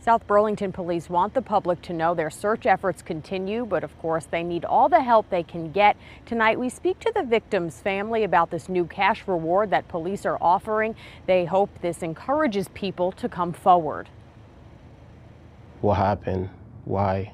South Burlington police want the public to know their search efforts continue, but of course they need all the help they can get. Tonight we speak to the victim's family about this new cash reward that police are offering. They hope this encourages people to come forward. What happened? Why?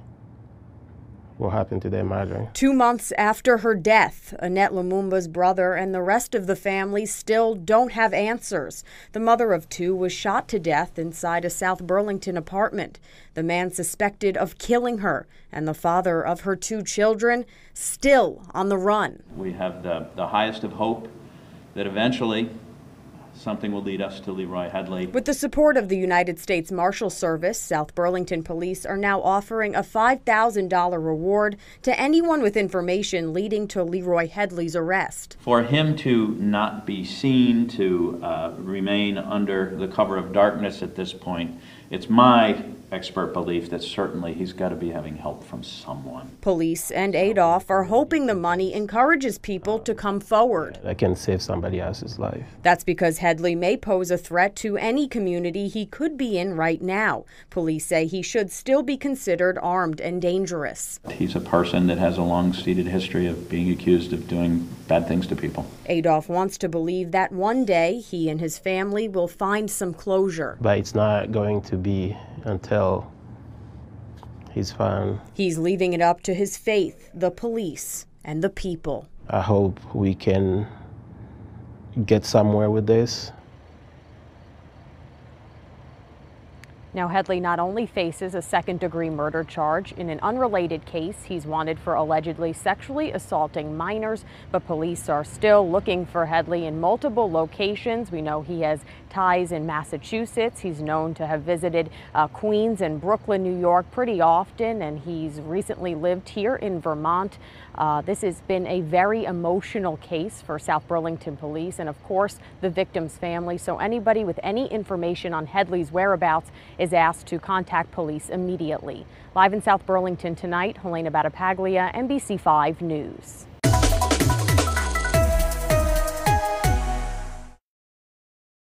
What happened to their mother? 2 months after her death, Annette Lumumba's brother and the rest of the family still don't have answers. The mother of two was shot to death inside a South Burlington apartment. The man suspected of killing her, and the father of her 2 children still on the run. We have the highest of hope that eventually something will lead us to Leroy Headley. With the support of the United States Marshal Service, South Burlington police are now offering a $5,000 reward to anyone with information leading to Leroy Headley's arrest. For him to not be seen, to remain under the cover of darkness at this point, it's my expert belief that certainly he's got to be having help from someone. Police and Adolph are hoping the money encourages people to come forward. I can save somebody else's life. That's because Headley may pose a threat to any community he could be in right now. Police say he should still be considered armed and dangerous. He's a person that has a long-seated history of being accused of doing bad things to people. Adolph wants to believe that one day he and his family will find some closure. But it's not going to be until he's found. He's leaving it up to his faith, the police, and the people. I hope we can get somewhere with this. Now, Headley not only faces a second-degree murder charge in an unrelated case, he's wanted for allegedly sexually assaulting minors, but police are still looking for Headley in multiple locations. We know he has ties in Massachusetts. He's known to have visited Queens and Brooklyn, New York pretty often, and he's recently lived here in Vermont. This has been a very emotional case for South Burlington police and, of course, the victim's family. So anybody with any information on Headley's whereabouts is asked to contact police immediately. Live in South Burlington tonight, Helena Battipaglia, NBC5 News.